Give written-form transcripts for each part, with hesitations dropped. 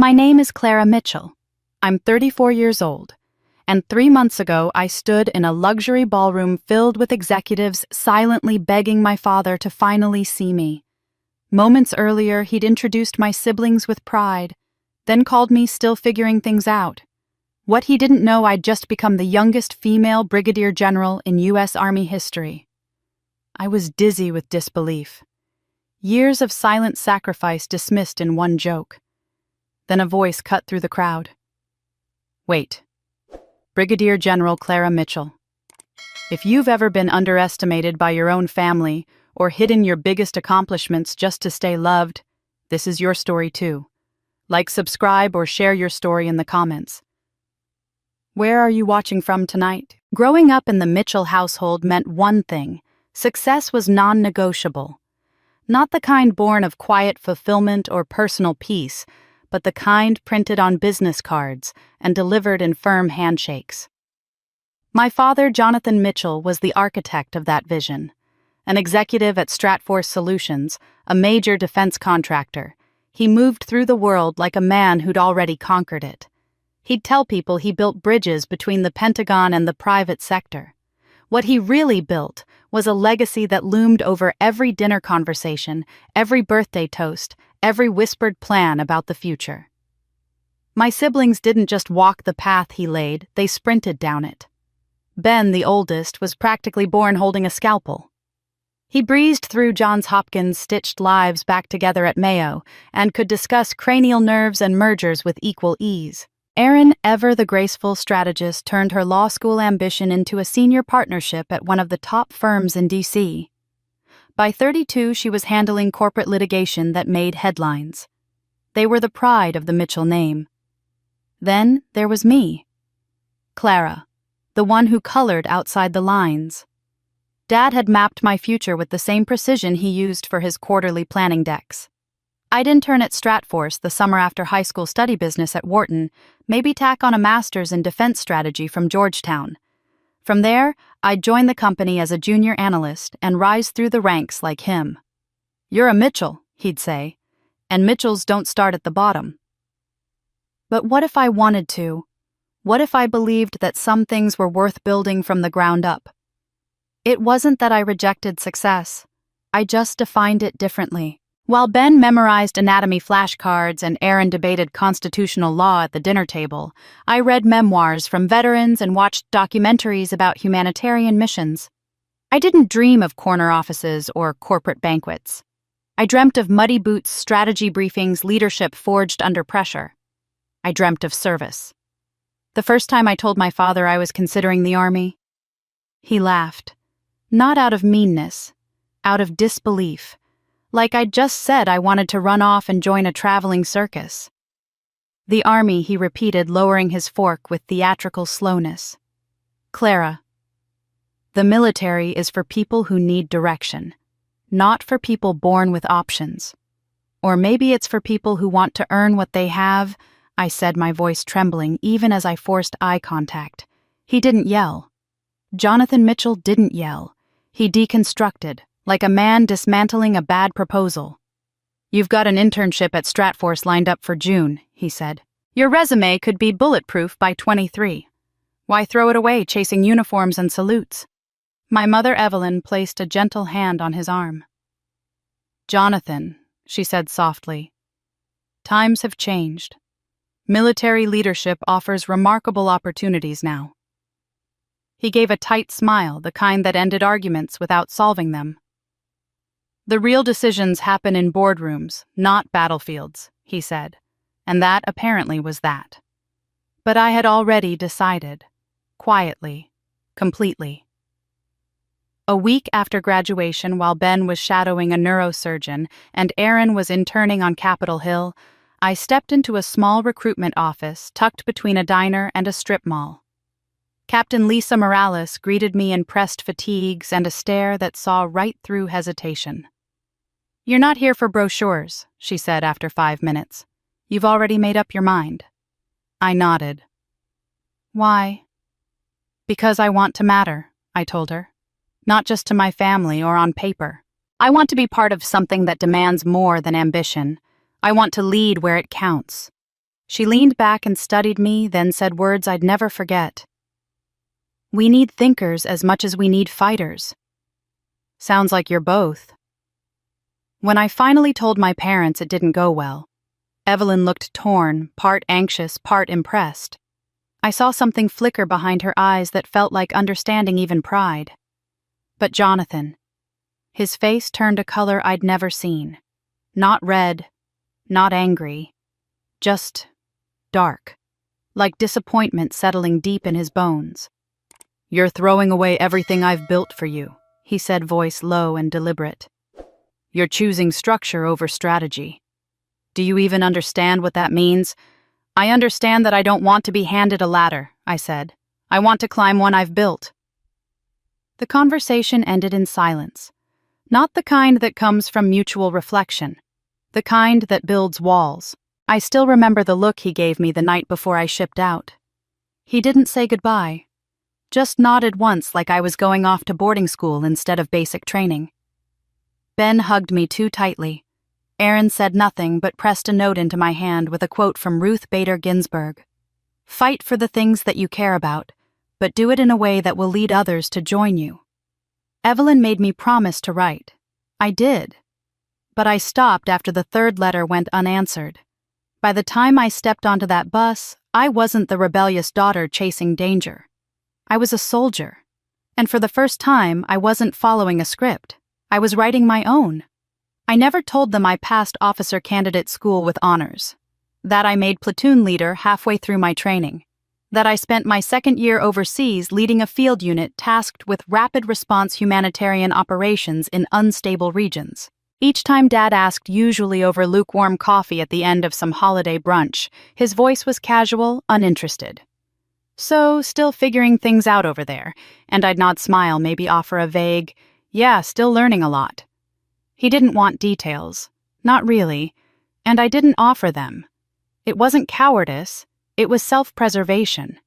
My name is Clara Mitchell. I'm 34 years old, and 3 months ago I stood in a luxury ballroom filled with executives silently begging my father to finally see me. Moments earlier, he'd introduced my siblings with pride, then called me still figuring things out. What he didn't know, I'd just become the youngest female brigadier general in U.S. Army history. I was dizzy with disbelief. Years of silent sacrifice dismissed in one joke. Then a voice cut through the crowd. Wait. Brigadier General Clara Mitchell. If you've ever been underestimated by your own family or hidden your biggest accomplishments just to stay loved, this is your story too. Like, subscribe, or share your story in the comments. Where are you watching from tonight? Growing up in the Mitchell household meant one thing: success was non-negotiable. Not the kind born of quiet fulfillment or personal peace, but the kind printed on business cards and delivered in firm handshakes. My father, Jonathan Mitchell, was the architect of that vision. An executive at Stratforce Solutions, a major defense contractor, he moved through the world like a man who'd already conquered it. He'd tell people he built bridges between the Pentagon and the private sector. What he really built was a legacy that loomed over every dinner conversation, every birthday toast, every whispered plan about the future. My siblings didn't just walk the path he laid, they sprinted down it. Ben, the oldest, was practically born holding a scalpel. He breezed through Johns Hopkins' stitched lives back together at Mayo and could discuss cranial nerves and mergers with equal ease. Erin, ever the graceful strategist, turned her law school ambition into a senior partnership at one of the top firms in D.C. By 32, she was handling corporate litigation that made headlines. They were the pride of the Mitchell name. Then there was me, Clara, the one who colored outside the lines. Dad had mapped my future with the same precision he used for his quarterly planning decks. I'd intern at Stratforce the summer after high school, study business at Wharton, maybe tack on a master's in defense strategy from Georgetown. From there, I'd join the company as a junior analyst and rise through the ranks like him. "You're a Mitchell," he'd say, "and Mitchells don't start at the bottom." But what if I wanted to? What if I believed that some things were worth building from the ground up? It wasn't that I rejected success. I just defined it differently. While Ben memorized anatomy flashcards and Erin debated constitutional law at the dinner table, I read memoirs from veterans and watched documentaries about humanitarian missions. I didn't dream of corner offices or corporate banquets. I dreamt of muddy boots, strategy briefings, leadership forged under pressure. I dreamt of service. The first time I told my father I was considering the Army, he laughed. Not out of meanness, out of disbelief. Like I'd just said I wanted to run off and join a traveling circus. "The Army," he repeated, lowering his fork with theatrical slowness. "Clara, the military is for people who need direction, not for people born with options. Or maybe it's for people who want to earn what they have," I said, my voice trembling even as I forced eye contact. He didn't yell. Jonathan Mitchell didn't yell. He deconstructed, like a man dismantling a bad proposal. "You've got an internship at Stratforce lined up for June," he said. "Your resume could be bulletproof by 23. Why throw it away chasing uniforms and salutes?" My mother, Evelyn, placed a gentle hand on his arm. "Jonathan," she said softly, "times have changed. Military leadership offers remarkable opportunities now." He gave a tight smile, the kind that ended arguments without solving them. "The real decisions happen in boardrooms, not battlefields," he said, and that apparently was that. But I had already decided. Quietly. Completely. A week after graduation, while Ben was shadowing a neurosurgeon and Erin was interning on Capitol Hill, I stepped into a small recruitment office tucked between a diner and a strip mall. Captain Lisa Morales greeted me in pressed fatigues and a stare that saw right through hesitation. "You're not here for brochures," she said after 5 minutes. "You've already made up your mind." I nodded. "Why?" "Because I want to matter," I told her. "Not just to my family or on paper. I want to be part of something that demands more than ambition. I want to lead where it counts." She leaned back and studied me, then said words I'd never forget. "We need thinkers as much as we need fighters." Sounds like you're both. When I finally told my parents it didn't go well, Evelyn looked torn, part anxious, part impressed. I saw something flicker behind her eyes that felt like understanding, even pride. But Jonathan, his face turned a color I'd never seen. Not red, not angry, just dark, like disappointment settling deep in his bones. "You're throwing away everything I've built for you," he said, voice low and deliberate. "You're choosing structure over strategy. Do you even understand what that means?" "I understand that I don't want to be handed a ladder," I said. "I want to climb one I've built." The conversation ended in silence. Not the kind that comes from mutual reflection. The kind that builds walls. I still remember the look he gave me the night before I shipped out. He didn't say goodbye. Just nodded once like I was going off to boarding school instead of basic training. Ben hugged me too tightly. Aaron said nothing but pressed a note into my hand with a quote from Ruth Bader Ginsburg. "Fight for the things that you care about, but do it in a way that will lead others to join you." Evelyn made me promise to write. I did. But I stopped after the third letter went unanswered. By the time I stepped onto that bus, I wasn't the rebellious daughter chasing danger. I was a soldier. And for the first time, I wasn't following a script. I was writing my own. I never told them I passed officer candidate school with honors. That I made platoon leader halfway through my training. That I spent my second year overseas leading a field unit tasked with rapid response humanitarian operations in unstable regions. Each time Dad asked, usually over lukewarm coffee at the end of some holiday brunch, his voice was casual, uninterested. "So, still figuring things out over there," and I'd nod, smile, maybe offer a vague, "Yeah, still learning a lot." He didn't want details. Not really. And I didn't offer them. It wasn't cowardice, it was self-preservation.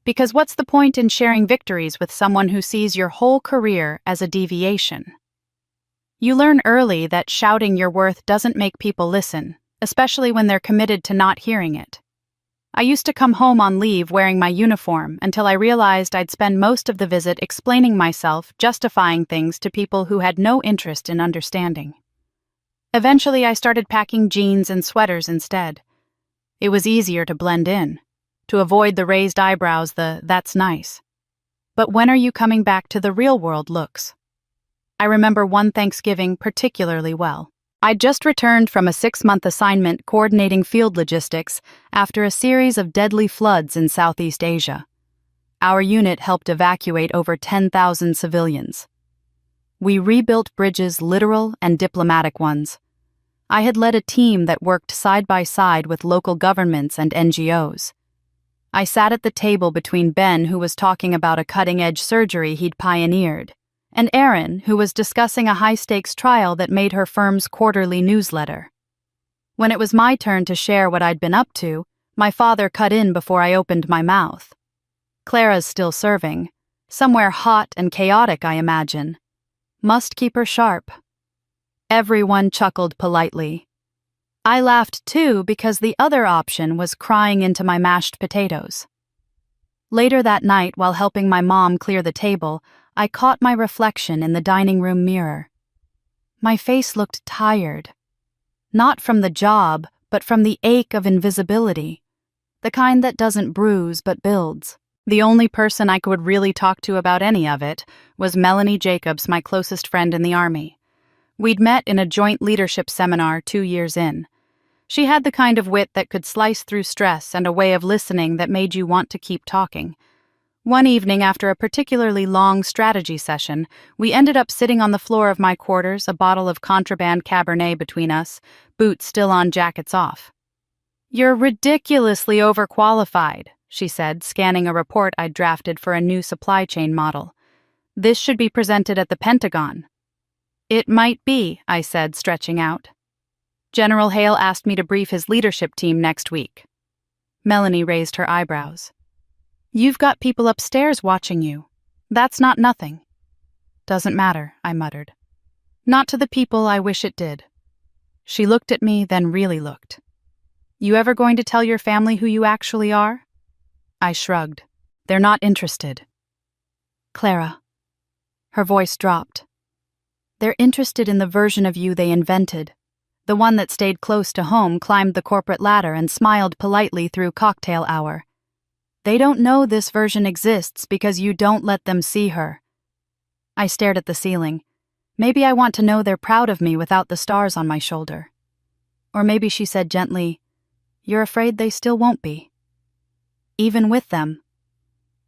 Because what's the point in sharing victories with someone who sees your whole career as a deviation? You learn early that shouting your worth doesn't make people listen, especially when they're committed to not hearing it. I used to come home on leave wearing my uniform until I realized I'd spend most of the visit explaining myself, justifying things to people who had no interest in understanding. Eventually, I started packing jeans and sweaters instead. It was easier to blend in, to avoid the raised eyebrows, the "that's nice." But when are you coming back to the real world looks? I remember one Thanksgiving particularly well. I'd just returned from a 6-month assignment coordinating field logistics after a series of deadly floods in Southeast Asia. Our unit helped evacuate over 10,000 civilians. We rebuilt bridges, literal and diplomatic ones. I had led a team that worked side by side with local governments and NGOs. I sat at the table between Ben, who was talking about a cutting-edge surgery he'd pioneered, and Erin, who was discussing a high-stakes trial that made her firm's quarterly newsletter. When it was my turn to share what I'd been up to, my father cut in before I opened my mouth. "Clara's still serving. Somewhere hot and chaotic, I imagine. Must keep her sharp." Everyone chuckled politely. I laughed too because the other option was crying into my mashed potatoes. Later that night, while helping my mom clear the table, I caught my reflection in the dining room mirror. My face looked tired. Not from the job, but from the ache of invisibility. The kind that doesn't bruise but builds. The only person I could really talk to about any of it was Melanie Jacobs, my closest friend in the Army. We'd met in a joint leadership seminar 2 years in. She had the kind of wit that could slice through stress and a way of listening that made you want to keep talking. One evening, after a particularly long strategy session, we ended up sitting on the floor of my quarters, a bottle of contraband Cabernet between us, boots still on, jackets off. "You're ridiculously overqualified," she said, scanning a report I'd drafted for a new supply chain model. "This should be presented at the Pentagon." "It might be," I said, stretching out. "General Hale asked me to brief his leadership team next week." Melanie raised her eyebrows. "You've got people upstairs watching you. That's not nothing." "Doesn't matter," I muttered. "Not to the people I wish it did." She looked at me, then really looked. You ever going to tell your family who you actually are? I shrugged. They're not interested. Clara. Her voice dropped. They're interested in the version of you they invented. The one that stayed close to home, climbed the corporate ladder, and smiled politely through cocktail hour. They don't know this version exists because you don't let them see her. I stared at the ceiling. Maybe I want to know they're proud of me without the stars on my shoulder. Or maybe she said gently, "You're afraid they still won't be." Even with them.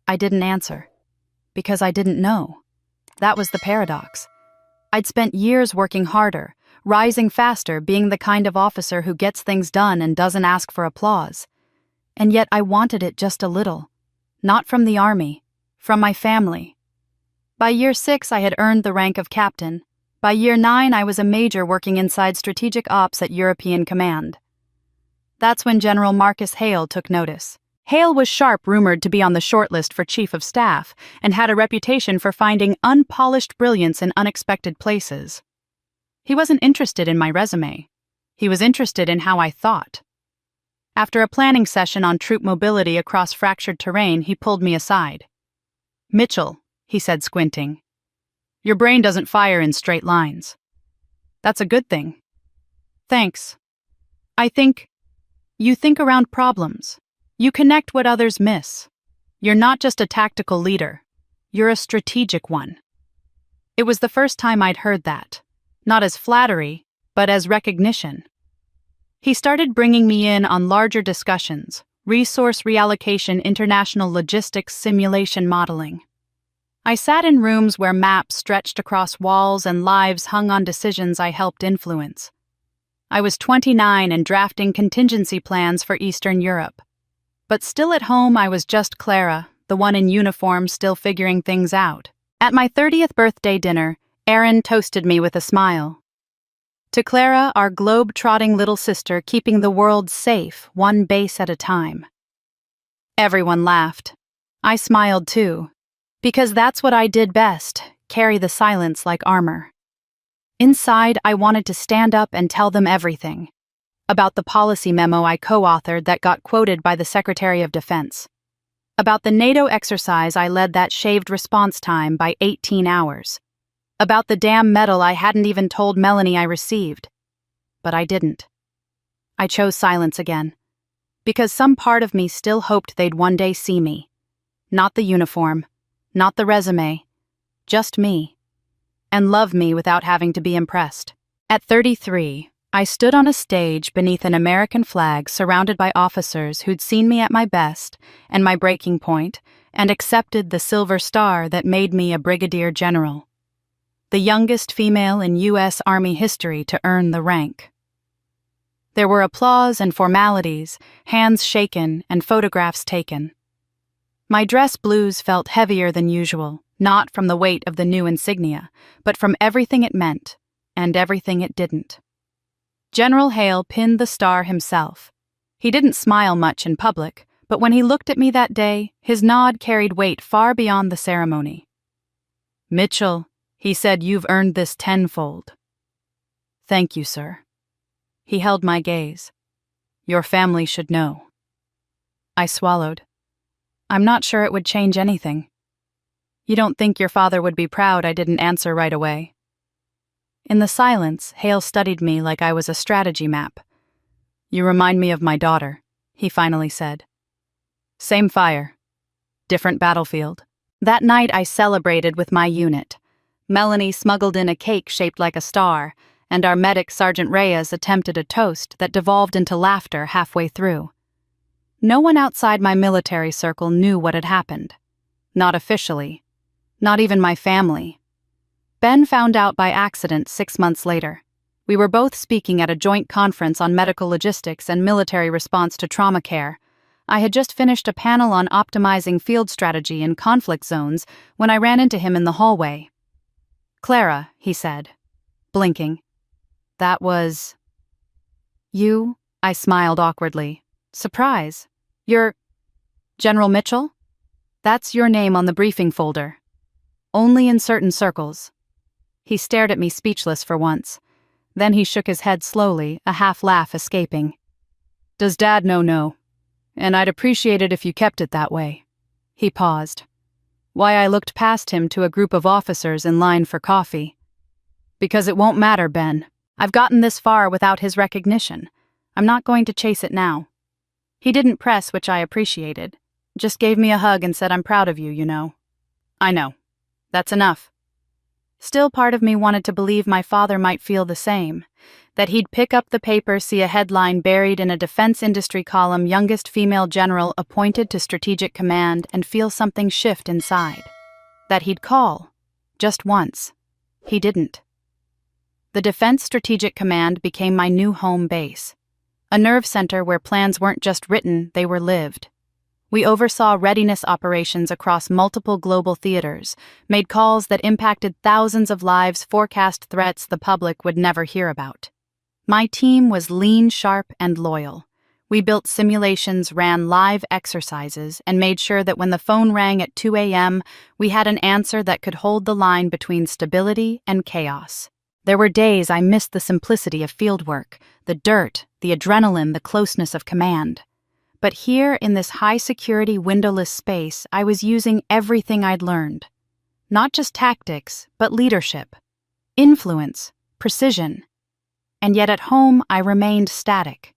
I didn't answer. Because I didn't know. That was the paradox. I'd spent years working harder, rising faster, being the kind of officer who gets things done and doesn't ask for applause. And yet I wanted it just a little. Not from the army, from my family. By year 6, I had earned the rank of captain. By year 9, I was a major working inside strategic ops at European Command. That's when General Marcus Hale took notice. Hale was sharp, rumored to be on the shortlist for Chief of Staff, and had a reputation for finding unpolished brilliance in unexpected places. He wasn't interested in my resume. He was interested in how I thought. After a planning session on troop mobility across fractured terrain, he pulled me aside. "Mitchell," he said, squinting, "your brain doesn't fire in straight lines." "That's a good thing." "Thanks. I think you think around problems. You connect what others miss. You're not just a tactical leader. You're a strategic one." It was the first time I'd heard that. Not as flattery, but as recognition. He started bringing me in on larger discussions, resource reallocation, international logistics, simulation modeling. I sat in rooms where maps stretched across walls and lives hung on decisions I helped influence. I was 29 and drafting contingency plans for Eastern Europe. But still at home, I was just Clara, the one in uniform still figuring things out. At my 30th birthday dinner, Aaron toasted me with a smile. To Clara, our globe-trotting little sister, keeping the world safe, one base at a time. Everyone laughed. I smiled too, because that's what I did best, carry the silence like armor. Inside, I wanted to stand up and tell them everything. About the policy memo I co-authored that got quoted by the Secretary of Defense. About the NATO exercise I led that shaved response time by 18 hours. About the damn medal I hadn't even told Melanie I received. But I didn't. I chose silence again. Because some part of me still hoped they'd one day see me. Not the uniform, not the resume, just me. And love me without having to be impressed. At 33, I stood on a stage beneath an American flag surrounded by officers who'd seen me at my best and my breaking point and accepted the silver star that made me a brigadier general. The youngest female in U.S. Army history to earn the rank. There were applause and formalities, hands shaken and photographs taken. My dress blues felt heavier than usual, not from the weight of the new insignia, but from everything it meant and everything it didn't. General Hale pinned the star himself. He didn't smile much in public, but when he looked at me that day, his nod carried weight far beyond the ceremony. "Mitchell," he said, "you've earned this tenfold." "Thank you, sir." He held my gaze. "Your family should know." I swallowed. I'm not sure it would change anything. "You don't think your father would be proud I didn't answer right away?" In the silence, Hale studied me like I was a strategy map. "You remind me of my daughter," he finally said. "Same fire. Different battlefield." That night I celebrated with my unit. Melanie smuggled in a cake shaped like a star, and our medic Sergeant Reyes attempted a toast that devolved into laughter halfway through. No one outside my military circle knew what had happened. Not officially. Not even my family. Ben found out by accident 6 months later. We were both speaking at a joint conference on medical logistics and military response to trauma care. I had just finished a panel on optimizing field strategy in conflict zones when I ran into him in the hallway. "Clara," he said, blinking. "That was..." "You?" I smiled awkwardly. "Surprise. You're... General Mitchell? That's your name on the briefing folder. Only in certain circles." He stared at me speechless for once. Then he shook his head slowly, a half laugh escaping. Does Dad know? No. And I'd appreciate it if you kept it that way. He paused. Why, I looked past him to a group of officers in line for coffee. Because it won't matter, Ben. I've gotten this far without his recognition. I'm not going to chase it now. He didn't press, which I appreciated. Just gave me a hug and said, I'm proud of you, you know. I know. That's enough. Still, part of me wanted to believe my father might feel the same. That he'd pick up the paper, see a headline buried in a defense industry column, youngest female general appointed to strategic command, and feel something shift inside. That he'd call. Just once. He didn't. The Defense Strategic Command became my new home base. A nerve center where plans weren't just written, they were lived. We oversaw readiness operations across multiple global theaters, made calls that impacted thousands of lives, forecast threats the public would never hear about. My team was lean, sharp, and loyal. We built simulations, ran live exercises, and made sure that when the phone rang at 2 a.m., we had an answer that could hold the line between stability and chaos. There were days I missed the simplicity of fieldwork, the dirt, the adrenaline, the closeness of command. But here, in this high-security, windowless space, I was using everything I'd learned. Not just tactics, but leadership, influence, precision. And yet at home, I remained static.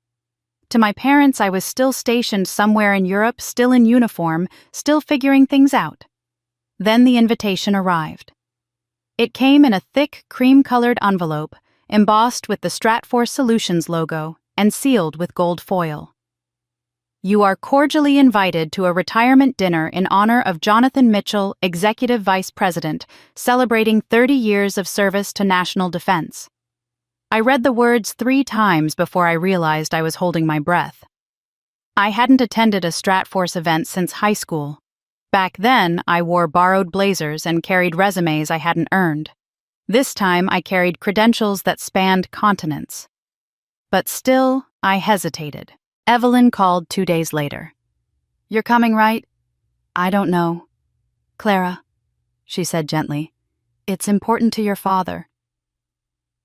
To my parents, I was still stationed somewhere in Europe, still in uniform, still figuring things out. Then the invitation arrived. It came in a thick, cream-colored envelope, embossed with the Stratforce Solutions logo and sealed with gold foil. You are cordially invited to a retirement dinner in honor of Jonathan Mitchell, Executive Vice President, celebrating 30 years of service to national defense. I read the words 3 times before I realized I was holding my breath. I hadn't attended a Stratforce event since high school. Back then, I wore borrowed blazers and carried resumes I hadn't earned. This time, I carried credentials that spanned continents. But still, I hesitated. Evelyn called 2 days later. You're coming, right? I don't know. Clara, she said gently, it's important to your father.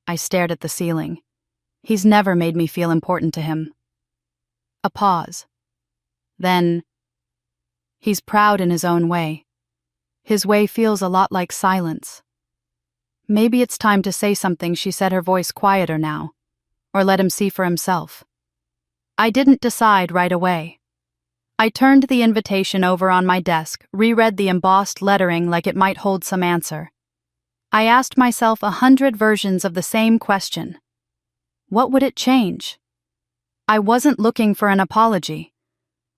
I stared at the ceiling. He's never made me feel important to him. A pause. Then, he's proud in his own way. His way feels a lot like silence. Maybe it's time to say something, she said, her voice quieter now, or let him see for himself. I didn't decide right away. I turned the invitation over on my desk, reread the embossed lettering like it might hold some answer. I asked myself 100 versions of the same question. What would it change? I wasn't looking for an apology.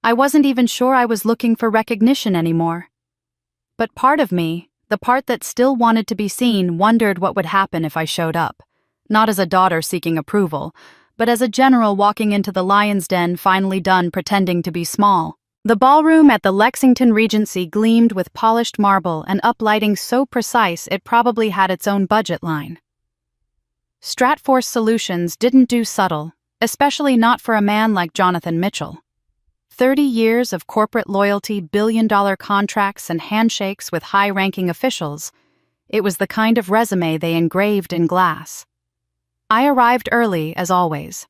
I wasn't even sure I was looking for recognition anymore. But part of me, the part that still wanted to be seen, wondered what would happen if I showed up. Not as a daughter seeking approval, but as a general walking into the lion's den, finally done pretending to be small. The ballroom at the Lexington Regency gleamed with polished marble and uplighting so precise it probably had its own budget line. Stratforce Solutions didn't do subtle, especially not for a man like Jonathan Mitchell. 30 years of corporate loyalty, billion-dollar contracts, and handshakes with high-ranking officials. It was the kind of resume they engraved in glass. I arrived early, as always.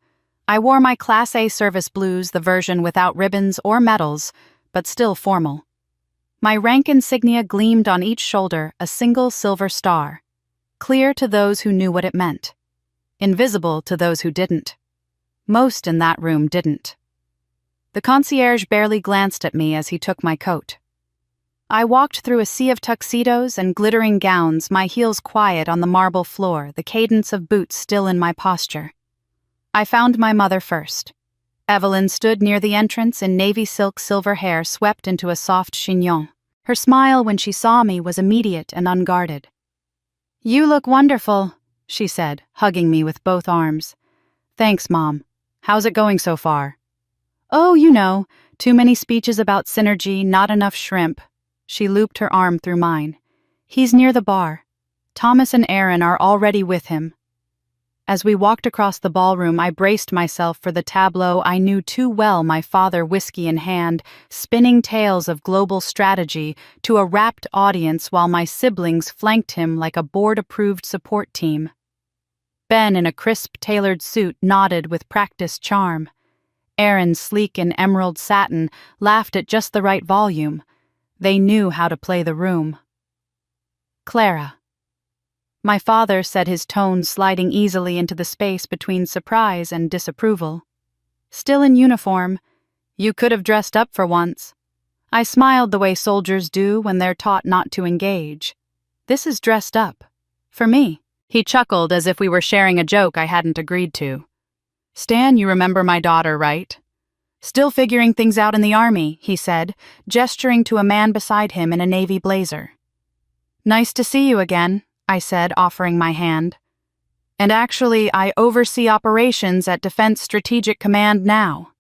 I wore my Class A service blues, the version without ribbons or medals, but still formal. My rank insignia gleamed on each shoulder, a single silver star. Clear to those who knew what it meant. Invisible to those who didn't. Most in that room didn't. The concierge barely glanced at me as he took my coat. I walked through a sea of tuxedos and glittering gowns, my heels quiet on the marble floor, the cadence of boots still in my posture. I found my mother first. Evelyn stood near the entrance in navy silk, silver hair swept into a soft chignon. Her smile when she saw me was immediate and unguarded. You look wonderful, she said, hugging me with both arms. Thanks, Mom. How's it going so far? Oh, you know, too many speeches about synergy, not enough shrimp. She looped her arm through mine. He's near the bar. Thomas and Aaron are already with him. As we walked across the ballroom, I braced myself for the tableau I knew too well, my father, whiskey in hand, spinning tales of global strategy to a rapt audience while my siblings flanked him like a board-approved support team. Ben, in a crisp, tailored suit, nodded with practiced charm. Aaron, sleek in emerald satin, laughed at just the right volume. They knew how to play the room. Clara. My father said, his tone sliding easily into the space between surprise and disapproval. Still in uniform. You could have dressed up for once. I smiled the way soldiers do when they're taught not to engage. This is dressed up. For me. He chuckled as if we were sharing a joke I hadn't agreed to. Stan, you remember my daughter, right? Still figuring things out in the army, he said, gesturing to a man beside him in a navy blazer. Nice to see you again, I said, offering my hand. And actually, I oversee operations at Defense Strategic Command now.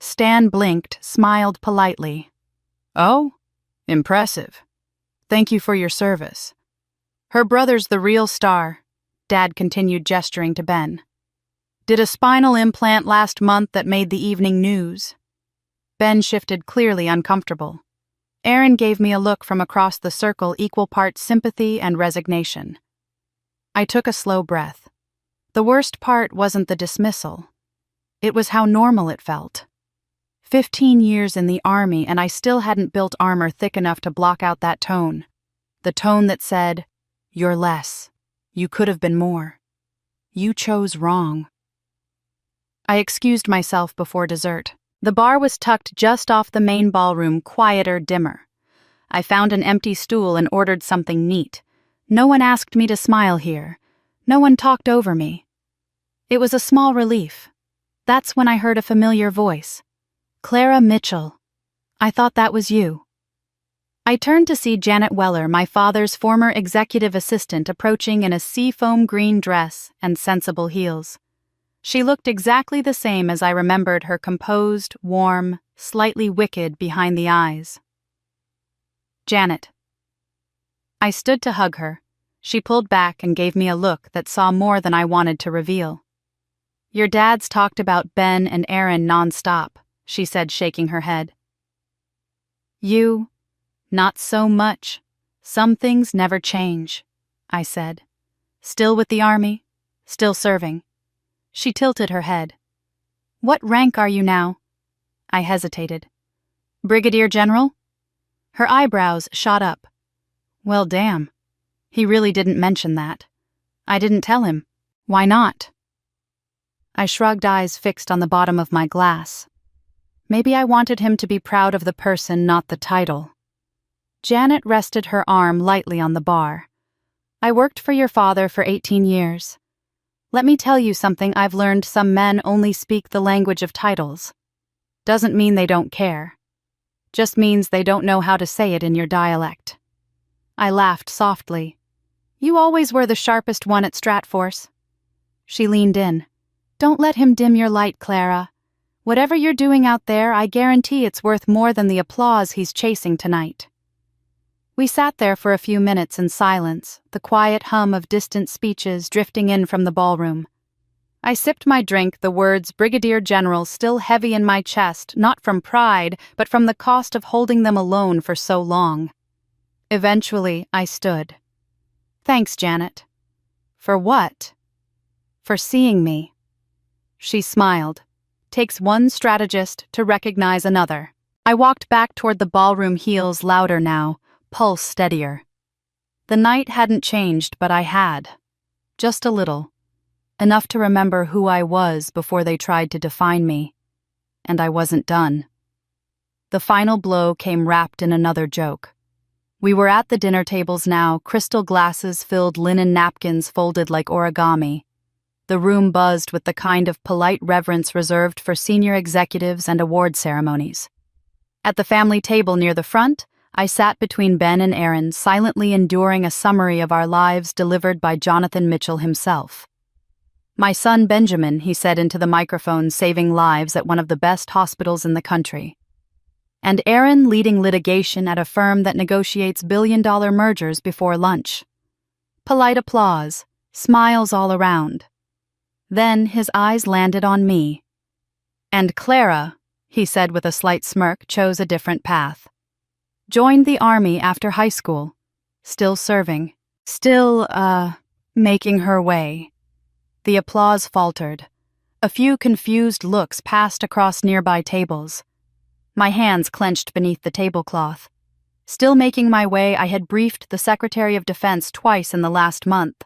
Stan blinked, smiled politely. Oh? Impressive. Thank you for your service. Her brother's the real star, Dad continued, gesturing to Ben. Did a spinal implant last month that made the evening news. Ben shifted, clearly uncomfortable. Aaron gave me a look from across the circle, equal parts sympathy and resignation. I took a slow breath. The worst part wasn't the dismissal. It was how normal it felt. 15 years in the army and I still hadn't built armor thick enough to block out that tone. The tone that said, "You're less. You could have been more. You chose wrong." I excused myself before dessert. The bar was tucked just off the main ballroom, quieter, dimmer. I found an empty stool and ordered something neat. No one asked me to smile here. No one talked over me. It was a small relief. That's when I heard a familiar voice. Clara Mitchell. I thought that was you. I turned to see Janet Weller, my father's former executive assistant, approaching in a seafoam green dress and sensible heels. She looked exactly the same as I remembered her, composed, warm, slightly wicked behind the eyes. Janet. I stood to hug her. She pulled back and gave me a look that saw more than I wanted to reveal. Your dad's talked about Ben and Aaron nonstop, she said, shaking her head. You, not so much. Some things never change, I said. Still with the army, still serving. She tilted her head. What rank are you now? I hesitated. Brigadier General? Her eyebrows shot up. Well, damn. He really didn't mention that. I didn't tell him. Why not? I shrugged, eyes fixed on the bottom of my glass. Maybe I wanted him to be proud of the person, not the title. Janet rested her arm lightly on the bar. I worked for your father for 18 years. Let me tell you something I've learned: some men only speak the language of titles. Doesn't mean they don't care. Just means they don't know how to say it in your dialect. I laughed softly. You always were the sharpest one at Stratforce. She leaned in. Don't let him dim your light, Clara. Whatever you're doing out there, I guarantee it's worth more than the applause he's chasing tonight. We sat there for a few minutes in silence, the quiet hum of distant speeches drifting in from the ballroom. I sipped my drink, the words Brigadier General still heavy in my chest, not from pride, but from the cost of holding them alone for so long. Eventually, I stood. Thanks, Janet. For what? For seeing me. She smiled. Takes one strategist to recognize another. I walked back toward the ballroom, heels louder now, pulse steadier. The night hadn't changed, but I had. Just a little. Enough to remember who I was before they tried to define me. And I wasn't done. The final blow came wrapped in another joke. We were at the dinner tables now, crystal glasses filled, linen napkins folded like origami. The room buzzed with the kind of polite reverence reserved for senior executives and award ceremonies. At the family table near the front, I sat between Ben and Aaron, silently enduring a summary of our lives delivered by Jonathan Mitchell himself. My son Benjamin, he said into the microphone, saving lives at one of the best hospitals in the country. And Aaron leading litigation at a firm that negotiates billion-dollar mergers before lunch. Polite applause, smiles all around. Then his eyes landed on me. And Clara, he said with a slight smirk, chose a different path. Joined the army after high school. Still serving. Still, making her way. The applause faltered. A few confused looks passed across nearby tables. My hands clenched beneath the tablecloth. Still making my way, I had briefed the Secretary of Defense twice in the last month.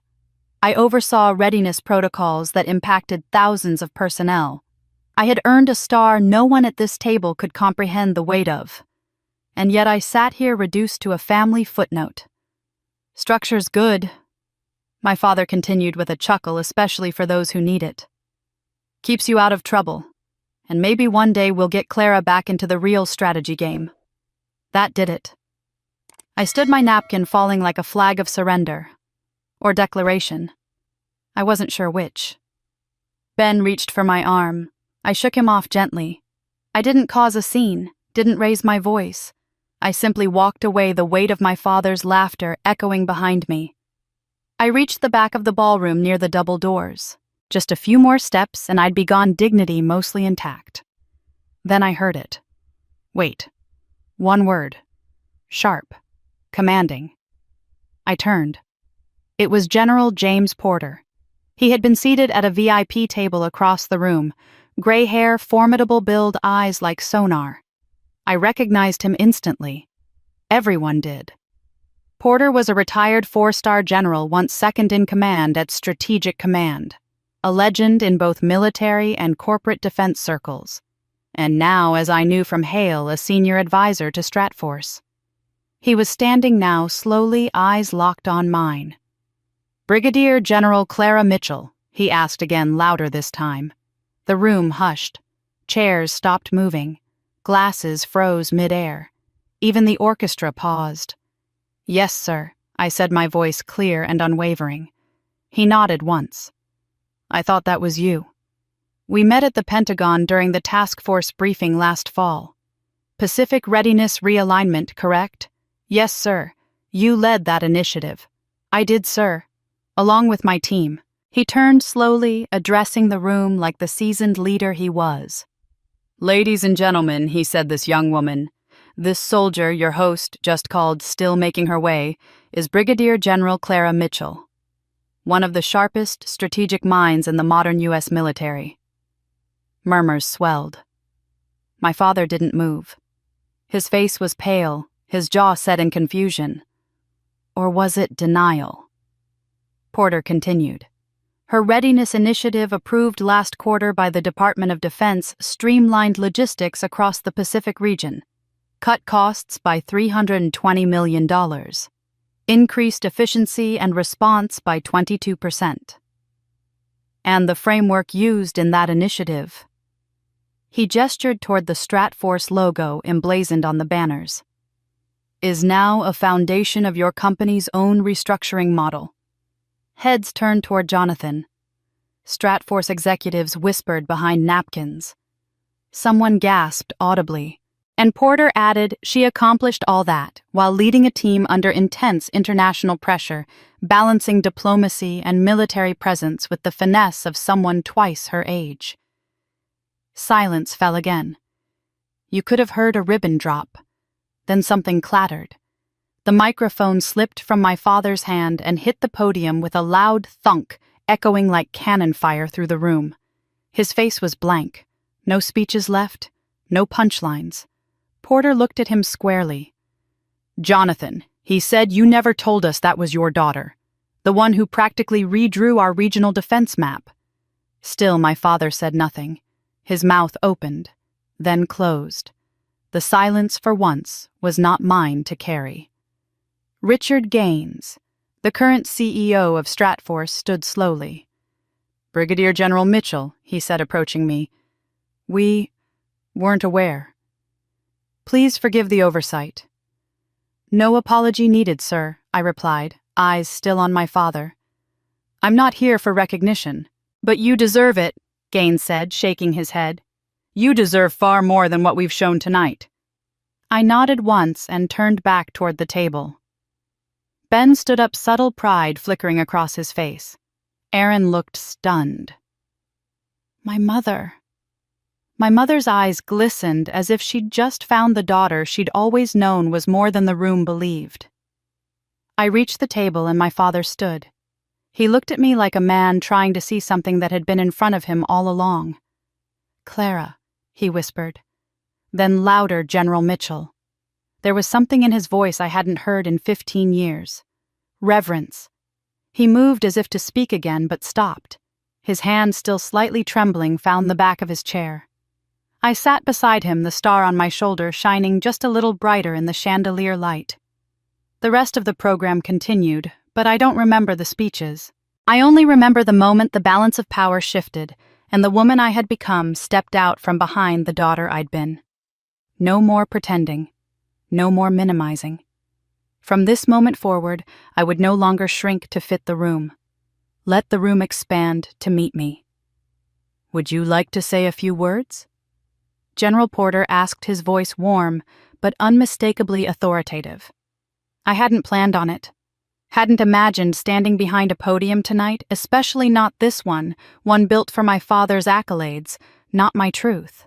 I oversaw readiness protocols that impacted thousands of personnel. I had earned a star no one at this table could comprehend the weight of. And yet I sat here reduced to a family footnote. Structure's good, my father continued with a chuckle, especially for those who need it. Keeps you out of trouble, and maybe one day we'll get Clara back into the real strategy game. That did it. I stood my napkin falling like a flag of surrender. Or declaration. I wasn't sure which. Ben reached for my arm. I shook him off gently. I didn't cause a scene, didn't raise my voice. I simply walked away, the weight of my father's laughter echoing behind me. I reached the back of the ballroom near the double doors. Just a few more steps and I'd be gone, dignity mostly intact. Then I heard it. Wait. One word. Sharp. Commanding. I turned. It was General James Porter. He had been seated at a VIP table across the room, gray hair, formidable build, eyes like sonar. I recognized him instantly. Everyone did. Porter was a retired 4-star general, once second in command at Strategic Command, a legend in both military and corporate defense circles, and now, as I knew from Hale, a senior advisor to Stratforce. He was standing now, slowly, eyes locked on mine. "Brigadier General Clara Mitchell," he asked again, louder this time. The room hushed. Chairs stopped moving. Glasses froze mid-air. Even the orchestra paused. "Yes, sir," I said, my voice clear and unwavering. He nodded once. "I thought that was you. We met at the Pentagon during the task force briefing last fall. Pacific Readiness Realignment, correct? Yes, sir. You led that initiative." "I did, sir. Along with my team." He turned slowly, addressing the room like the seasoned leader he was. "Ladies and gentlemen," he said, "this young woman, this soldier your host just called still making her way, is Brigadier General Clara Mitchell, one of the sharpest strategic minds in the modern U.S. military." Murmurs swelled. My father didn't move. His face was pale, his jaw set in confusion. Or was it denial? Porter continued. "Her readiness initiative, approved last quarter by the Department of Defense, streamlined logistics across the Pacific region, cut costs by $320 million, increased efficiency and response by 22%. And the framework used in that initiative." He gestured toward the Stratforce logo emblazoned on the banners. "Is now a foundation of your company's own restructuring model." Heads turned toward Jonathan. Stratforce executives whispered behind napkins. Someone gasped audibly, and Porter added, "She accomplished all that while leading a team under intense international pressure, balancing diplomacy and military presence with the finesse of someone twice her age." Silence fell again. You could have heard a ribbon drop. Then something clattered. The microphone slipped from my father's hand and hit the podium with a loud thunk, echoing like cannon fire through the room. His face was blank. No speeches left, no punchlines. Porter looked at him squarely. "Jonathan," he said, "you never told us that was your daughter, the one who practically redrew our regional defense map." Still, my father said nothing. His mouth opened, then closed. The silence, for once, was not mine to carry. Richard Gaines, the current CEO of Stratforce, stood slowly. "Brigadier General Mitchell," he said, approaching me. "We weren't aware. Please forgive the oversight." "No apology needed, sir," I replied, eyes still on my father. "I'm not here for recognition." "But you deserve it," Gaines said, shaking his head. "You deserve far more than what we've shown tonight." I nodded once and turned back toward the table. Ben stood up, subtle pride flickering across his face. Aaron looked stunned. My mother's eyes glistened as if she'd just found the daughter she'd always known was more than the room believed. I reached the table and my father stood. He looked at me like a man trying to see something that had been in front of him all along. "Clara," he whispered. Then louder, "General Mitchell." There was something in his voice I hadn't heard in 15 years. Reverence. He moved as if to speak again, but stopped. His hand, still slightly trembling, found the back of his chair. I sat beside him, the star on my shoulder shining just a little brighter in the chandelier light. The rest of the program continued, but I don't remember the speeches. I only remember the moment the balance of power shifted, and the woman I had become stepped out from behind the daughter I'd been. No more pretending. No more minimizing. From this moment forward, I would no longer shrink to fit the room. Let the room expand to meet me. "Would you like to say a few words?" General Porter asked, his voice warm, but unmistakably authoritative. I hadn't planned on it. Hadn't imagined standing behind a podium tonight, especially not this one built for my father's accolades, not my truth.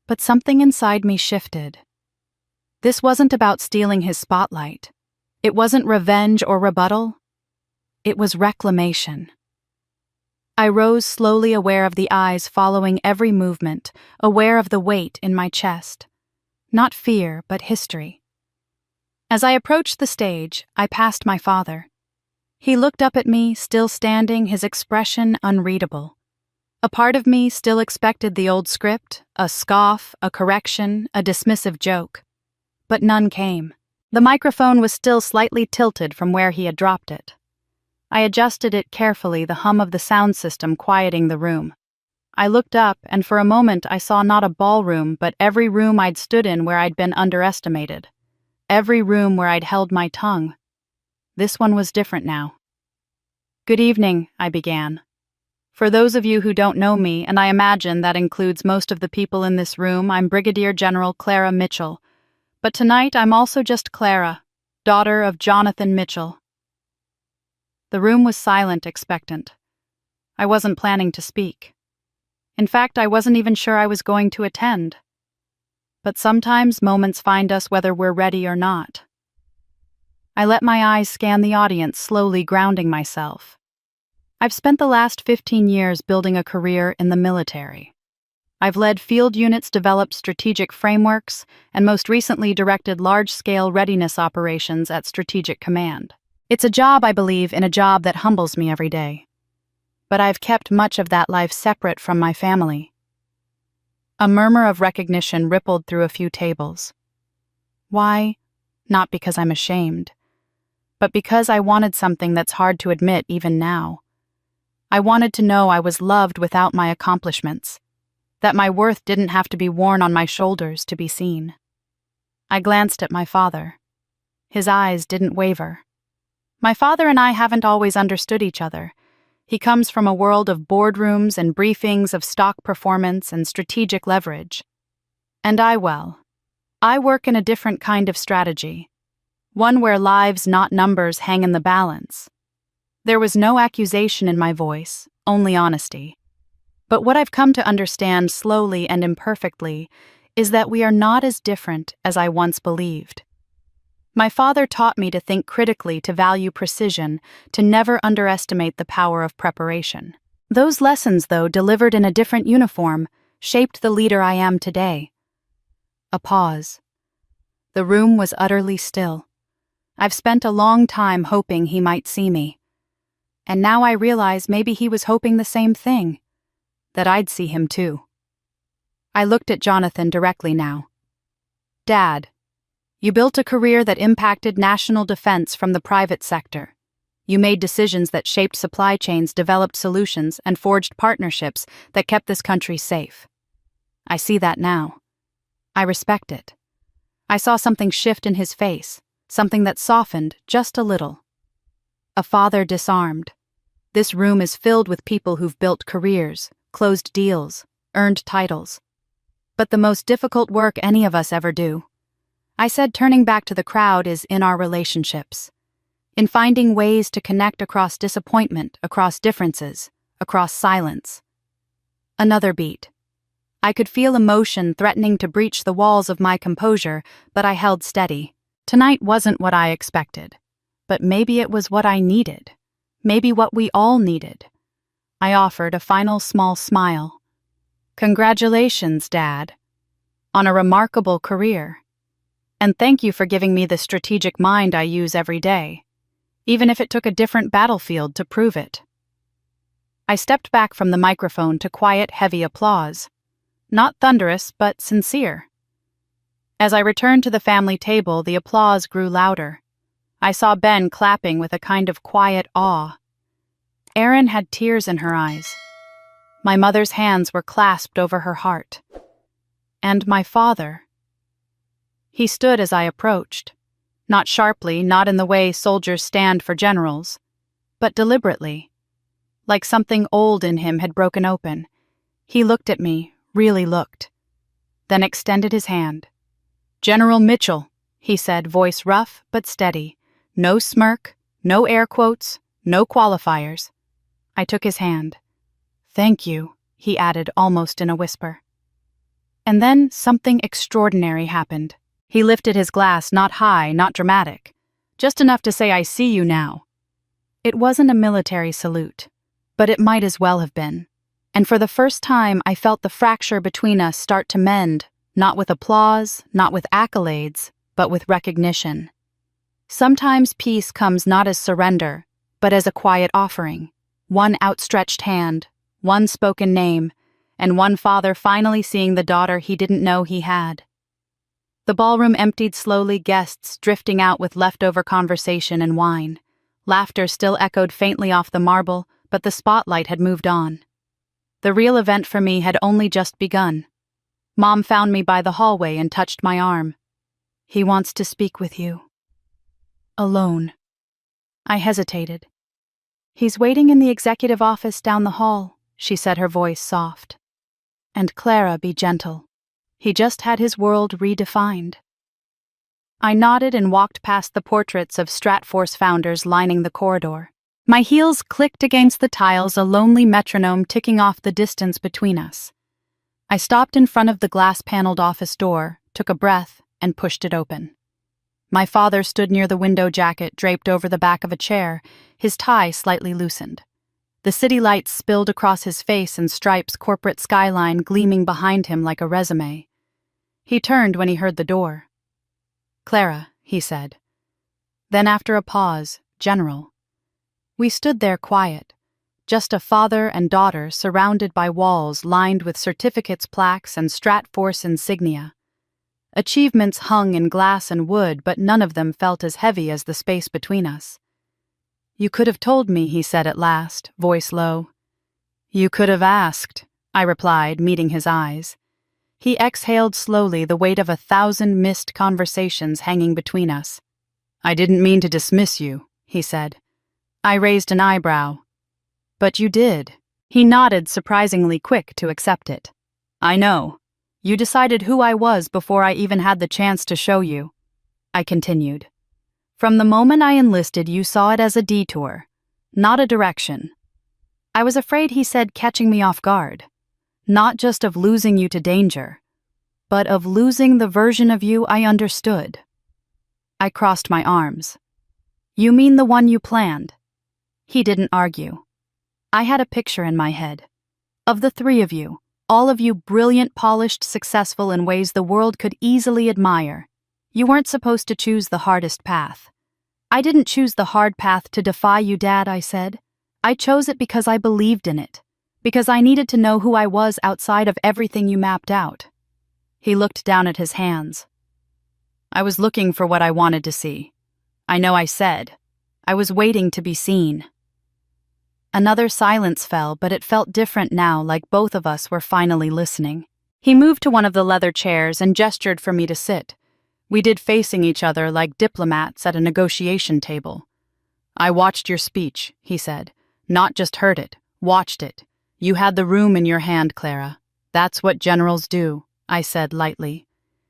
But something inside me shifted. This wasn't about stealing his spotlight. It wasn't revenge or rebuttal. It was reclamation. I rose slowly, aware of the eyes following every movement, aware of the weight in my chest. Not fear, but history. As I approached the stage, I passed my father. He looked up at me, still standing, his expression unreadable. A part of me still expected the old script, a scoff, a correction, a dismissive joke. But none came. The microphone was still slightly tilted from where he had dropped it. I adjusted it carefully, the hum of the sound system quieting the room. I looked up, and for a moment I saw not a ballroom, but every room I'd stood in where I'd been underestimated. Every room where I'd held my tongue. This one was different now. "Good evening," I began. "For those of you who don't know me, and I imagine that includes most of the people in this room, I'm Brigadier General Clara Mitchell. But tonight I'm also just Clara, daughter of Jonathan Mitchell." The room was silent, expectant. I wasn't planning to speak. In fact, I wasn't even sure I was going to attend. But sometimes moments find us whether we're ready or not. I let my eyes scan the audience, slowly grounding myself. I've spent the last 15 years building a career in the military. I've led field units, developed strategic frameworks, and most recently directed large-scale readiness operations at Strategic Command. It's a job, I believe, in a job that humbles me every day. But I've kept much of that life separate from my family. A murmur of recognition rippled through a few tables. Why? Not because I'm ashamed, but because I wanted something that's hard to admit even now. I wanted to know I was loved without my accomplishments, that my worth didn't have to be worn on my shoulders to be seen. I glanced at my father. His eyes didn't waver. My father and I haven't always understood each other. He comes from a world of boardrooms and briefings of stock performance and strategic leverage. And I work in a different kind of strategy, one where lives, not numbers, hang in the balance. There was no accusation in my voice, only honesty. But what I've come to understand slowly and imperfectly is that we are not as different as I once believed. My father taught me to think critically, to value precision, to never underestimate the power of preparation. Those lessons, though, delivered in a different uniform, shaped the leader I am today. A pause. The room was utterly still. I've spent a long time hoping he might see me. And now I realize maybe he was hoping the same thing. That I'd see him too. I looked at Jonathan directly now. "Dad, you built a career that impacted national defense from the private sector. You made decisions that shaped supply chains, developed solutions, and forged partnerships that kept this country safe. I see that now. I respect it." I saw something shift in his face, something that softened just a little. A father disarmed. This room is filled with people who've built careers, closed deals, earned titles. But the most difficult work any of us ever do, I said, turning back to the crowd, is in our relationships. In finding ways to connect across disappointment, across differences, across silence. Another beat. I could feel emotion threatening to breach the walls of my composure, but I held steady. Tonight wasn't what I expected, but maybe it was what I needed. Maybe what we all needed. I offered a final small smile. Congratulations, Dad, on a remarkable career. And thank you for giving me the strategic mind I use every day, even if it took a different battlefield to prove it. I stepped back from the microphone to quiet, heavy applause. Not thunderous, but sincere. As I returned to the family table, the applause grew louder. I saw Ben clapping with a kind of quiet awe. Erin had tears in her eyes. My mother's hands were clasped over her heart. And my father. He stood as I approached. Not sharply, not in the way soldiers stand for generals, but deliberately. Like something old in him had broken open. He looked at me, really looked. Then extended his hand. "General Mitchell," he said, voice rough but steady. No smirk, no air quotes, no qualifiers. I took his hand. "Thank you," he added almost in a whisper. And then something extraordinary happened. He lifted his glass, not high, not dramatic. Just enough to say, "I see you now." It wasn't a military salute, but it might as well have been. And for the first time, I felt the fracture between us start to mend, not with applause, not with accolades, but with recognition. Sometimes peace comes not as surrender, but as a quiet offering. One outstretched hand, one spoken name, and one father finally seeing the daughter he didn't know he had. The ballroom emptied slowly, guests drifting out with leftover conversation and wine. Laughter still echoed faintly off the marble, but the spotlight had moved on. The real event for me had only just begun. Mom found me by the hallway and touched my arm. "He wants to speak with you." Alone. I hesitated. "He's waiting in the executive office down the hall," she said, her voice soft. "And Clara, be gentle. He just had his world redefined." I nodded and walked past the portraits of Stratforce founders lining the corridor. My heels clicked against the tiles, a lonely metronome ticking off the distance between us. I stopped in front of the glass-paneled office door, took a breath, and pushed it open. My father stood near the window jacket draped over the back of a chair, his tie slightly loosened. The city lights spilled across his face and Stripe's corporate skyline gleaming behind him like a resume. He turned when he heard the door. "Clara," he said. Then after a pause, "General." We stood there quiet, just a father and daughter surrounded by walls lined with certificates, plaques, and Stratforce insignia. Achievements hung in glass and wood, but none of them felt as heavy as the space between us. "You could have told me," he said at last, voice low. "You could have asked," I replied, meeting his eyes. He exhaled slowly, the weight of 1,000 missed conversations hanging between us. "I didn't mean to dismiss you," he said. I raised an eyebrow. "But you did." He nodded, surprisingly quick to accept it. "I know. You decided who I was before I even had the chance to show you." I continued. "From the moment I enlisted, you saw it as a detour, not a direction." I was afraid he said catching me off guard. Not just of losing you to danger, but of losing the version of you I understood. I crossed my arms. "You mean the one you planned?" He didn't argue. I had a picture in my head. Of the three of you, all of you brilliant, polished, successful in ways the world could easily admire. You weren't supposed to choose the hardest path. "I didn't choose the hard path to defy you, Dad," I said. "I chose it because I believed in it. Because I needed to know who I was outside of everything you mapped out." He looked down at his hands. "I was looking for what I wanted to see. I know I said. I was waiting to be seen." Another silence fell, but it felt different now, like both of us were finally listening. He moved to one of the leather chairs and gestured for me to sit. We did facing each other like diplomats at a negotiation table. "I watched your speech," he said. "Not just heard it, watched it. You had the room in your hand, Clara. That's what generals do," I said lightly.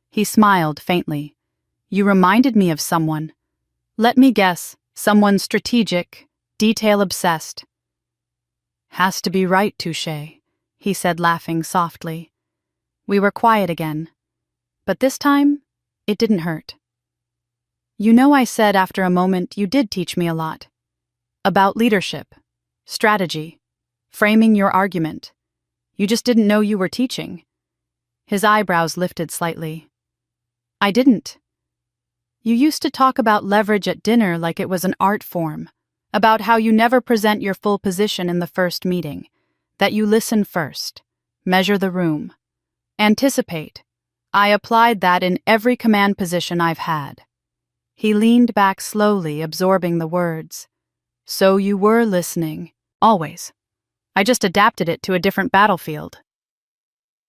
He smiled faintly. "You reminded me of someone. Let me guess, someone strategic, detail-obsessed." "Has to be right, Touché," he said, laughing softly. We were quiet again. But this time, it didn't hurt. "You know, I said after a moment, you did teach me a lot. About leadership, strategy, framing your argument. You just didn't know you were teaching. His eyebrows lifted slightly. I didn't. You used to talk about leverage at dinner like it was an art form, about how you never present your full position in the first meeting, that you listen first, measure the room, anticipate. I applied that in every command position I've had. He leaned back slowly, absorbing the words. So you were listening, always. I just adapted it to a different battlefield.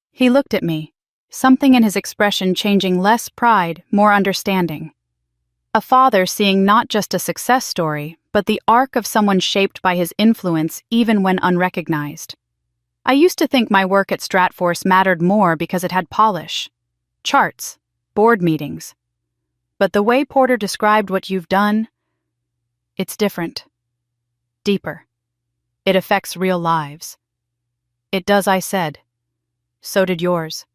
He looked at me, something in his expression changing, less pride, more understanding. A father seeing not just a success story, but the arc of someone shaped by his influence even when unrecognized. I used to think my work at Stratforce mattered more because it had polish. Charts, board meetings. But the way Porter described what you've done, it's different. Deeper. It affects real lives. It does, I said. So did yours.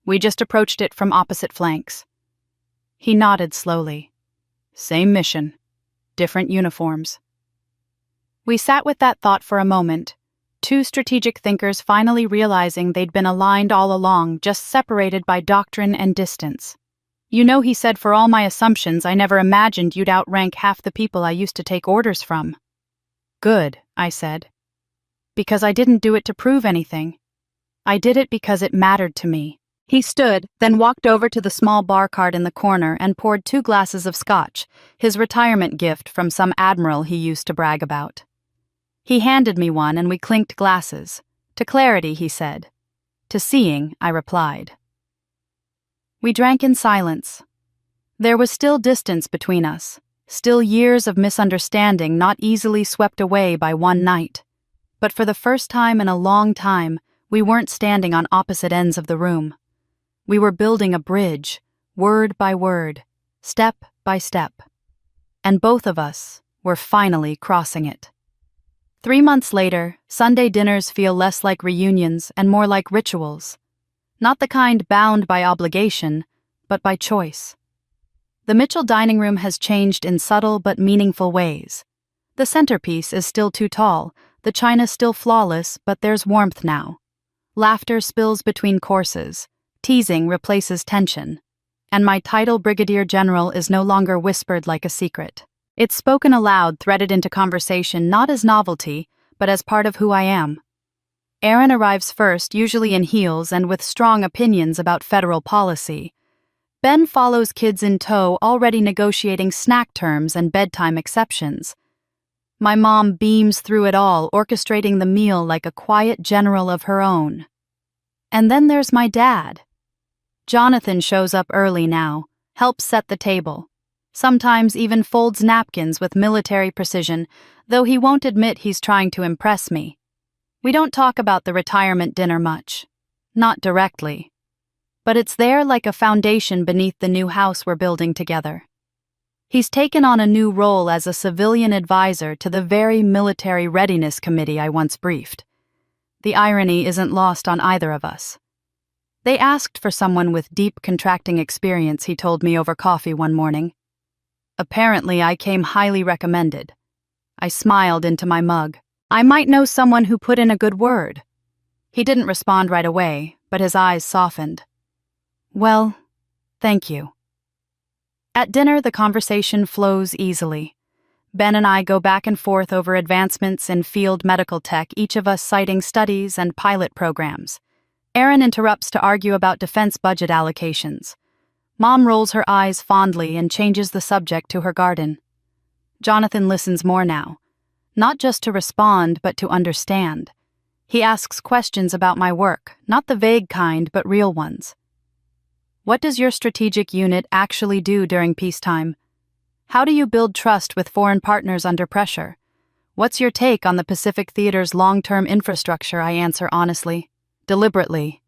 We just approached it from opposite flanks. He nodded slowly. Same mission. Different uniforms. We sat with that thought for a moment, two strategic thinkers finally realizing they'd been aligned all along, just separated by doctrine and distance. You know, he said, for all my assumptions, I never imagined you'd outrank half the people I used to take orders from. Good, I said. Because I didn't do it to prove anything. I did it because it mattered to me. He stood, then walked over to the small bar cart in the corner and poured 2 glasses of scotch, his retirement gift from some admiral he used to brag about. He handed me one and we clinked glasses. To clarity, he said. To seeing, I replied. We drank in silence. There was still distance between us, still years of misunderstanding not easily swept away by one night. But for the first time in a long time, we weren't standing on opposite ends of the room. We were building a bridge, word by word, step by step. And both of us were finally crossing it. 3 months later, Sunday dinners feel less like reunions and more like rituals. Not the kind bound by obligation, but by choice. The Mitchell dining room has changed in subtle but meaningful ways. The centerpiece is still too tall, the china still flawless, but there's warmth now. Laughter spills between courses. Teasing replaces tension. And my title Brigadier General is no longer whispered like a secret. It's spoken aloud, threaded into conversation not as novelty, but as part of who I am. Aaron arrives first, usually in heels and with strong opinions about federal policy. Ben follows kids in tow, already negotiating snack terms and bedtime exceptions. My mom beams through it all, orchestrating the meal like a quiet general of her own. And then there's my dad. Jonathan shows up early now, helps set the table. Sometimes even folds napkins with military precision, though he won't admit he's trying to impress me. We don't talk about the retirement dinner much. Not directly. But it's there like a foundation beneath the new house we're building together. He's taken on a new role as a civilian advisor to the very military readiness committee I once briefed. The irony isn't lost on either of us. They asked for someone with deep contracting experience, he told me over coffee one morning. Apparently, I came highly recommended. I smiled into my mug. I might know someone who put in a good word. He didn't respond right away, but his eyes softened. Well, thank you. At dinner, the conversation flows easily. Ben and I go back and forth over advancements in field medical tech, each of us citing studies and pilot programs. Aaron interrupts to argue about defense budget allocations. Mom rolls her eyes fondly and changes the subject to her garden. Jonathan listens more now, not just to respond, but to understand. He asks questions about my work, not the vague kind, but real ones. What does your strategic unit actually do during peacetime? How do you build trust with foreign partners under pressure? What's your take on the Pacific Theater's long-term infrastructure? I answer honestly, deliberately.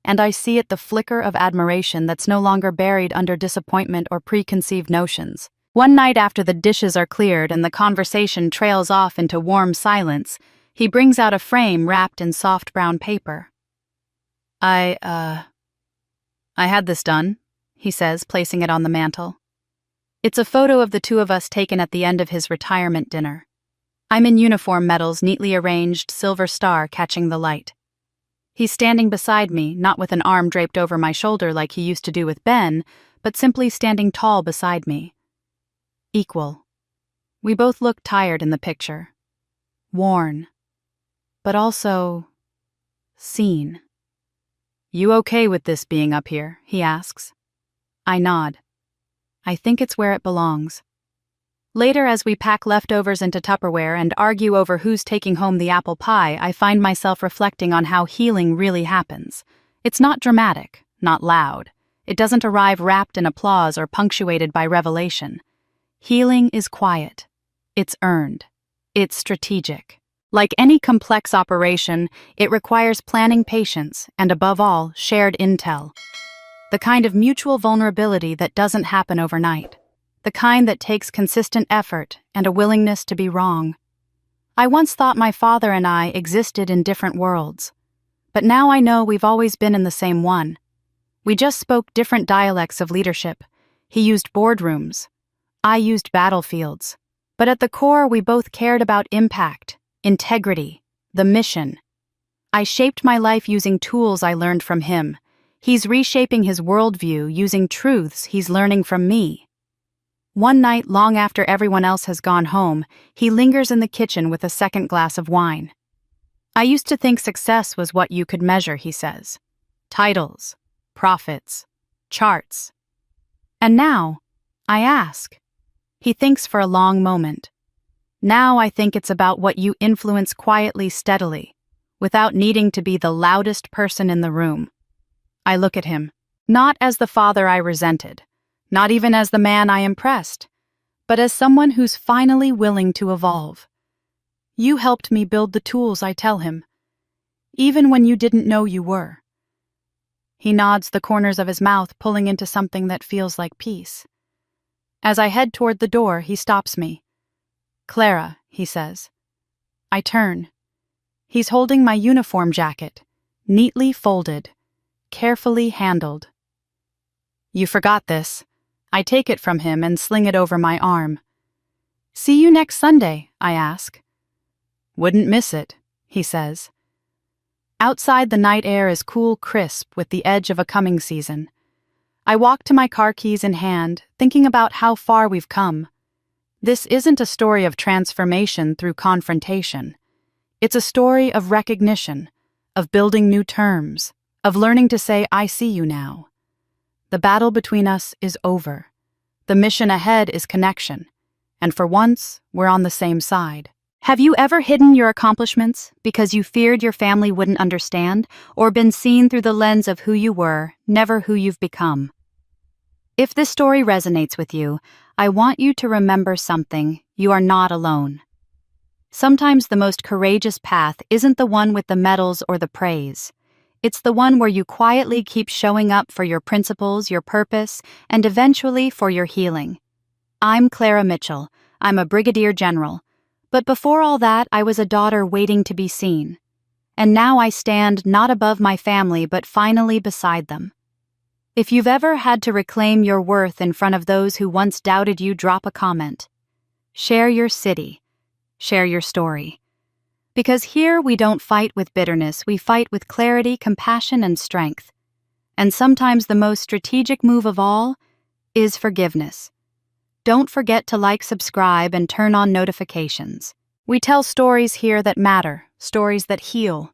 And I see it the flicker of admiration that's no longer buried under disappointment or preconceived notions. One night after the dishes are cleared and the conversation trails off into warm silence, he brings out a frame wrapped in soft brown paper. I had this done, he says, placing it on the mantel. It's a photo of the two of us taken at the end of his retirement dinner. I'm in uniform medals neatly arranged, silver star catching the light. He's standing beside me, not with an arm draped over my shoulder like he used to do with Ben, but simply standing tall beside me. Equal. We both look tired in the picture. Worn. But also seen. You okay with this being up here? He asks. I nod. I think it's where it belongs. Later, as we pack leftovers into Tupperware and argue over who's taking home the apple pie, I find myself reflecting on how healing really happens. It's not dramatic, not loud. It doesn't arrive wrapped in applause or punctuated by revelation. Healing is quiet. It's earned. It's strategic. Like any complex operation, it requires planning, patience, and above all, shared intel. The kind of mutual vulnerability that doesn't happen overnight. The kind that takes consistent effort and a willingness to be wrong. I once thought my father and I existed in different worlds. But now I know we've always been in the same one. We just spoke different dialects of leadership. He used boardrooms. I used battlefields. But at the core, we both cared about impact, integrity, the mission. I shaped my life using tools I learned from him. He's reshaping his worldview using truths he's learning from me. One night, long after everyone else has gone home, he lingers in the kitchen with a second glass of wine. I used to think success was what you could measure, he says. Titles, profits, charts. And now, I ask. He thinks for a long moment. Now I think it's about what you influence quietly, steadily, without needing to be the loudest person in the room. I look at him, not as the father I resented, not even as the man I impressed, but as someone who's finally willing to evolve. You helped me build the tools, I tell him, even when you didn't know you were. He nods, the corners of his mouth pulling into something that feels like peace. As I head toward the door, he stops me. Clara, he says. I turn. He's holding my uniform jacket, neatly folded, carefully handled. You forgot this. I take it from him and sling it over my arm. See you next Sunday, I ask. Wouldn't miss it, he says. Outside, the night air is cool, crisp, with the edge of a coming season. I walk to my car keys in hand, thinking about how far we've come. This isn't a story of transformation through confrontation. It's a story of recognition, of building new terms, of learning to say, I see you now. The battle between us is over. The mission ahead is connection. And for once, we're on the same side. Have you ever hidden your accomplishments because you feared your family wouldn't understand, or been seen through the lens of who you were, never who you've become? If this story resonates with you, I want you to remember something: you are not alone. Sometimes the most courageous path isn't the one with the medals or the praise. It's the one where you quietly keep showing up for your principles, your purpose, and eventually for your healing. I'm Clara Mitchell. I'm a brigadier general. But before all that, I was a daughter waiting to be seen. And now I stand not above my family, but finally beside them. If you've ever had to reclaim your worth in front of those who once doubted you, drop a comment. Share your city. Share your story. Because here we don't fight with bitterness, we fight with clarity, compassion, and strength. And sometimes the most strategic move of all is forgiveness. Don't forget to like, subscribe, and turn on notifications. We tell stories here that matter, stories that heal,